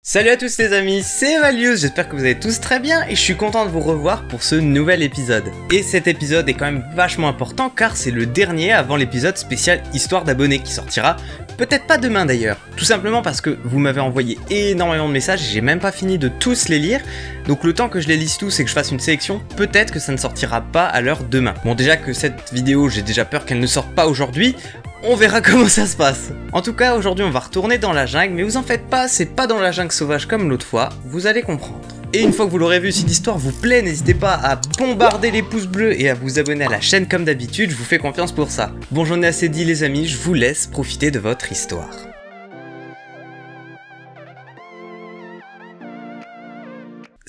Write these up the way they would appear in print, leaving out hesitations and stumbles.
Salut à tous les amis, c'est Valius, j'espère que vous allez tous très bien et je suis content de vous revoir pour ce nouvel épisode. Et cet épisode est quand même vachement important car c'est le dernier avant l'épisode spécial Histoire d'abonnés qui sortira peut-être pas demain d'ailleurs. Tout simplement parce que vous m'avez envoyé énormément de messages et j'ai même pas fini de tous les lire. Donc le temps que je les lise tous et que je fasse une sélection, peut-être que ça ne sortira pas à l'heure demain. Bon, déjà que cette vidéo, j'ai déjà peur qu'elle ne sorte pas aujourd'hui. On verra comment ça se passe. En tout cas, aujourd'hui on va retourner dans la jungle, mais vous en faites pas, c'est pas dans la jungle sauvage comme l'autre fois, vous allez comprendre. Et une fois que vous l'aurez vu, si l'histoire vous plaît, n'hésitez pas à bombarder les pouces bleus et à vous abonner à la chaîne comme d'habitude, je vous fais confiance pour ça. Bon, j'en ai assez dit les amis, je vous laisse profiter de votre histoire.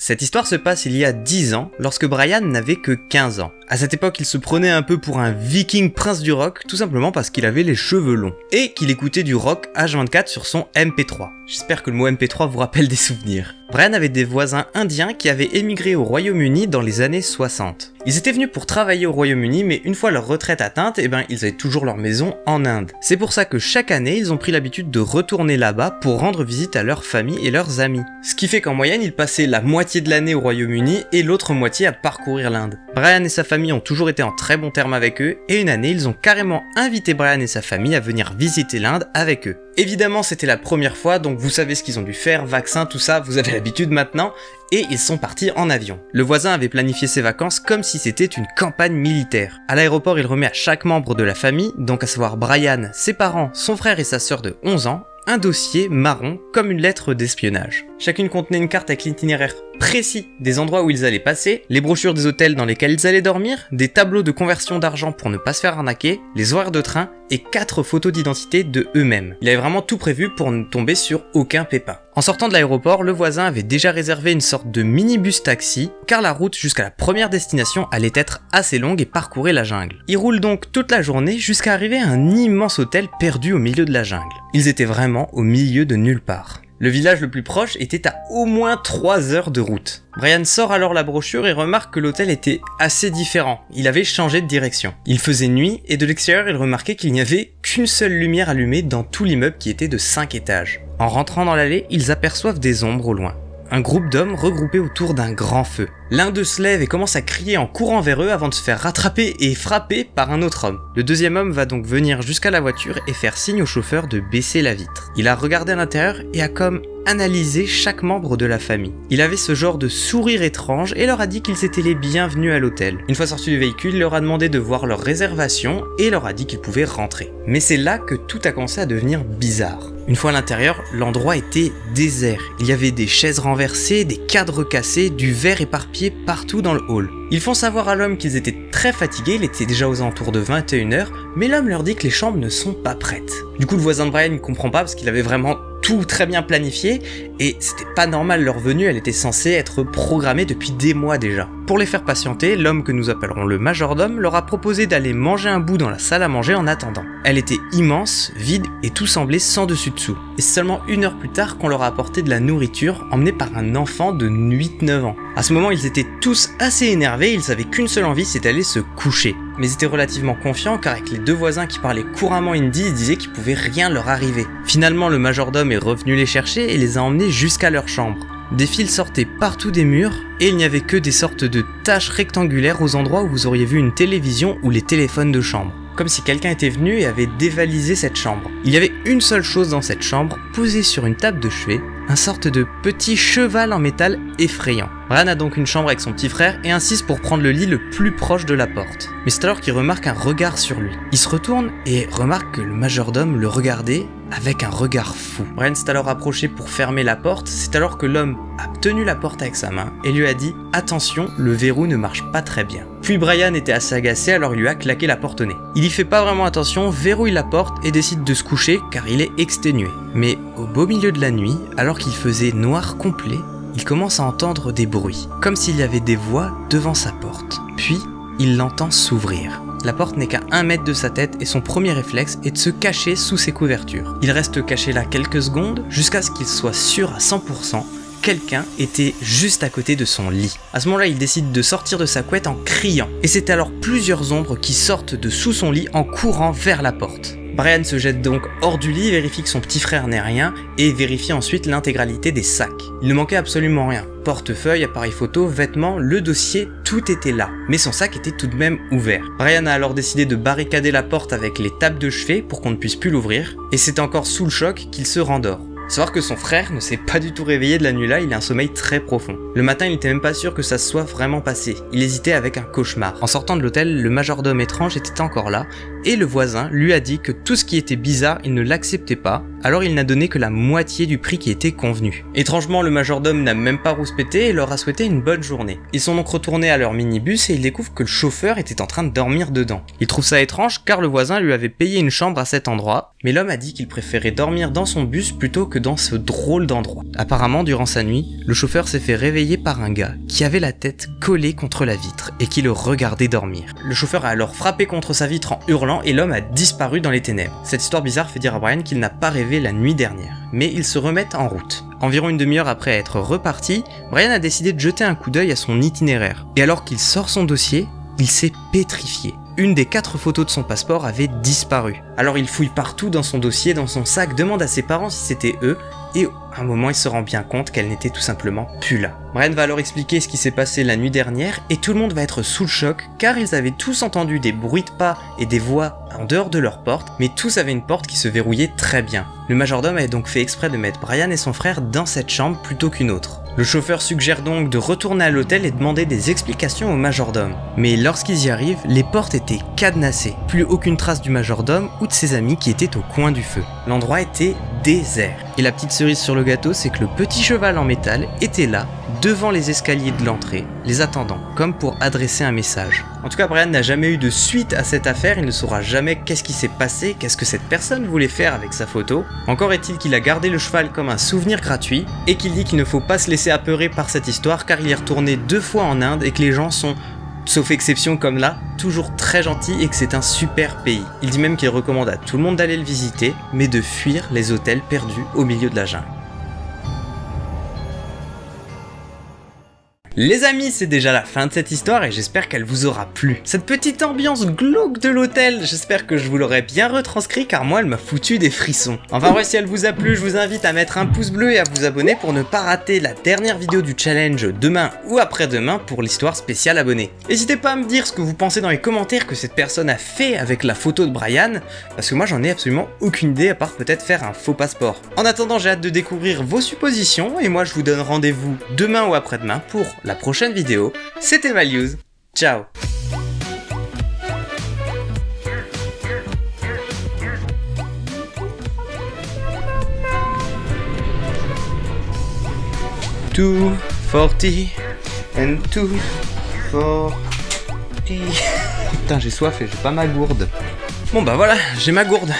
Cette histoire se passe il y a 10 ans, lorsque Brian n'avait que 15 ans. À cette époque, il se prenait un peu pour un viking prince du rock, tout simplement parce qu'il avait les cheveux longs, et qu'il écoutait du rock H24 sur son MP3. J'espère que le mot MP3 vous rappelle des souvenirs. Brian avait des voisins indiens qui avaient émigré au Royaume-Uni dans les années 60. Ils étaient venus pour travailler au Royaume-Uni, mais une fois leur retraite atteinte, ils avaient toujours leur maison en Inde. C'est pour ça que chaque année, ils ont pris l'habitude de retourner là-bas pour rendre visite à leurs familles et leurs amis. Ce qui fait qu'en moyenne, ils passaient la moitié de l'année au Royaume-Uni et l'autre moitié à parcourir l'Inde. Brian et sa famille ont toujours été en très bons termes avec eux, et une année, ils ont carrément invité Brian et sa famille à venir visiter l'Inde avec eux. Évidemment, c'était la première fois, donc vous savez ce qu'ils ont dû faire, vaccin, tout ça, vous avez l'habitude maintenant, et ils sont partis en avion. Le voisin avait planifié ses vacances comme si c'était une campagne militaire. À l'aéroport, il remet à chaque membre de la famille, donc à savoir Brian, ses parents, son frère et sa sœur de 11 ans, un dossier marron comme une lettre d'espionnage. Chacune contenait une carte avec l'itinéraire précis des endroits où ils allaient passer, les brochures des hôtels dans lesquels ils allaient dormir, des tableaux de conversion d'argent pour ne pas se faire arnaquer, les horaires de train et 4 photos d'identité de eux-mêmes. Il avait vraiment tout prévu pour ne tomber sur aucun pépin. En sortant de l'aéroport, le voisin avait déjà réservé une sorte de minibus taxi, car la route jusqu'à la première destination allait être assez longue et parcourir la jungle. Ils roulent donc toute la journée jusqu'à arriver à un immense hôtel perdu au milieu de la jungle. Ils étaient vraiment au milieu de nulle part. Le village le plus proche était à au moins 3 heures de route. Brian sort alors la brochure et remarque que l'hôtel était assez différent. Il avait changé de direction. Il faisait nuit et de l'extérieur il remarquait qu'il n'y avait qu'une seule lumière allumée dans tout l'immeuble qui était de 5 étages. En rentrant dans l'allée, ils aperçoivent des ombres au loin. Un groupe d'hommes regroupés autour d'un grand feu. L'un d'eux se lève et commence à crier en courant vers eux avant de se faire rattraper et frapper par un autre homme. Le deuxième homme va donc venir jusqu'à la voiture et faire signe au chauffeur de baisser la vitre. Il a regardé à l'intérieur et a comme analysé chaque membre de la famille. Il avait ce genre de sourire étrange et leur a dit qu'ils étaient les bienvenus à l'hôtel. Une fois sortis du véhicule, il leur a demandé de voir leur réservation et leur a dit qu'ils pouvaient rentrer. Mais c'est là que tout a commencé à devenir bizarre. Une fois à l'intérieur, l'endroit était désert. Il y avait des chaises renversées, des cadres cassés, du verre éparpillé partout dans le hall. Ils font savoir à l'homme qu'ils étaient très fatigués, il était déjà aux alentours de 21h, mais l'homme leur dit que les chambres ne sont pas prêtes. Du coup, le voisin de Brian ne comprend pas parce qu'il avait vraiment tout très bien planifié et c'était pas normal leur venue, elle était censée être programmée depuis des mois déjà. Pour les faire patienter, l'homme que nous appellerons le majordome leur a proposé d'aller manger un bout dans la salle à manger en attendant. Elle était immense, vide et tout semblait sans dessus dessous. Et c'est seulement 1 heure plus tard qu'on leur a apporté de la nourriture emmenée par un enfant de 8-9 ans. À ce moment, ils étaient tous assez énervés, ils savaient qu'une seule envie, c'était d'aller se coucher. Mais ils étaient relativement confiants car avec les 2 voisins qui parlaient couramment hindi, ils disaient qu'il pouvait rien leur arriver. Finalement, le majordome est revenu les chercher et les a emmenés jusqu'à leur chambre. Des fils sortaient partout des murs et il n'y avait que des sortes de taches rectangulaires aux endroits où vous auriez vu une télévision ou les téléphones de chambre. Comme si quelqu'un était venu et avait dévalisé cette chambre. Il y avait une seule chose dans cette chambre, posée sur une table de chevet, un sorte de petit cheval en métal effrayant. Brian a donc une chambre avec son petit frère et insiste pour prendre le lit le plus proche de la porte. Mais c'est alors qu'il remarque un regard sur lui. Il se retourne et remarque que le majordome le regardait avec un regard fou. Brian s'est alors approché pour fermer la porte, c'est alors que l'homme a tenu la porte avec sa main et lui a dit « Attention, le verrou ne marche pas très bien ». Puis Brian était assez agacé alors il lui a claqué la porte au nez. Il y fait pas vraiment attention, verrouille la porte et décide de se coucher car il est exténué. Mais au beau milieu de la nuit, alors qu'il faisait noir complet, il commence à entendre des bruits, comme s'il y avait des voix devant sa porte. Puis, il l'entend s'ouvrir. La porte n'est qu'à 1 mètre de sa tête et son premier réflexe est de se cacher sous ses couvertures. Il reste caché là quelques secondes jusqu'à ce qu'il soit sûr à 100% quelqu'un était juste à côté de son lit. À ce moment-là, il décide de sortir de sa couette en criant. Et c'est alors plusieurs ombres qui sortent de sous son lit en courant vers la porte. Brian se jette donc hors du lit, vérifie que son petit frère n'est rien et vérifie ensuite l'intégralité des sacs. Il ne manquait absolument rien. Portefeuille, appareil photo, vêtements, le dossier, tout était là. Mais son sac était tout de même ouvert. Brian a alors décidé de barricader la porte avec les tables de chevet pour qu'on ne puisse plus l'ouvrir. Et c'est encore sous le choc qu'il se rendort. Savoir que son frère ne s'est pas du tout réveillé de la nuit là, il a un sommeil très profond. Le matin, il n'était même pas sûr que ça se soit vraiment passé. Il hésitait avec un cauchemar. En sortant de l'hôtel, le majordome étrange était encore là, et le voisin lui a dit que tout ce qui était bizarre, il ne l'acceptait pas, alors il n'a donné que la moitié du prix qui était convenu. Étrangement, le majordome n'a même pas rouspété et leur a souhaité une bonne journée. Ils sont donc retournés à leur minibus et ils découvrent que le chauffeur était en train de dormir dedans. Ils trouvent ça étrange car le voisin lui avait payé une chambre à cet endroit, mais l'homme a dit qu'il préférait dormir dans son bus plutôt que dans ce drôle d'endroit. Apparemment, durant sa nuit, le chauffeur s'est fait réveiller par un gars qui avait la tête collée contre la vitre et qui le regardait dormir. Le chauffeur a alors frappé contre sa vitre en hurlant et l'homme a disparu dans les ténèbres. Cette histoire bizarre fait dire à Brian qu'il n'a pas rêvé la nuit dernière, mais ils se remettent en route. Environ une demi-heure après être reparti, Brian a décidé de jeter un coup d'œil à son itinéraire. Et alors qu'il sort son dossier, il s'est pétrifié. Une des 4 photos de son passeport avait disparu. Alors il fouille partout dans son dossier, dans son sac, demande à ses parents si c'était eux, et à un moment il se rend bien compte qu'elle n'était tout simplement plus là. Brian va alors expliquer ce qui s'est passé la nuit dernière, et tout le monde va être sous le choc, car ils avaient tous entendu des bruits de pas et des voix en dehors de leur porte, mais tous avaient une porte qui se verrouillait très bien. Le majordome avait donc fait exprès de mettre Brian et son frère dans cette chambre plutôt qu'une autre. Le chauffeur suggère donc de retourner à l'hôtel et demander des explications au majordome. Mais lorsqu'ils y arrivent, les portes étaient cadenassées. Plus aucune trace du majordome ou de ses amis qui étaient au coin du feu. L'endroit était désert. Et la petite cerise sur le gâteau, c'est que le petit cheval en métal était là, devant les escaliers de l'entrée, les attendant, comme pour adresser un message. En tout cas, Brian n'a jamais eu de suite à cette affaire, il ne saura jamais qu'est-ce qui s'est passé, qu'est-ce que cette personne voulait faire avec sa photo. Encore est-il qu'il a gardé le cheval comme un souvenir gratuit, et qu'il dit qu'il ne faut pas se laisser apeurer par cette histoire car il est retourné 2 fois en Inde et que les gens sont, sauf exception comme là, toujours très gentils et que c'est un super pays. Il dit même qu'il recommande à tout le monde d'aller le visiter, mais de fuir les hôtels perdus au milieu de la jungle. Les amis, c'est déjà la fin de cette histoire et j'espère qu'elle vous aura plu. Cette petite ambiance glauque de l'hôtel, j'espère que je vous l'aurai bien retranscrit car moi elle m'a foutu des frissons. Enfin bref, si elle vous a plu, je vous invite à mettre un pouce bleu et à vous abonner pour ne pas rater la dernière vidéo du challenge demain ou après-demain pour l'histoire spéciale abonnée. N'hésitez pas à me dire ce que vous pensez dans les commentaires que cette personne a fait avec la photo de Brian, parce que moi j'en ai absolument aucune idée à part peut-être faire un faux passeport. En attendant, j'ai hâte de découvrir vos suppositions et moi je vous donne rendez-vous demain ou après-demain pour la prochaine vidéo. C'était Malius, ciao. Two 40 and 240. Putain, j'ai soif et j'ai pas ma gourde. Bon bah voilà, j'ai ma gourde.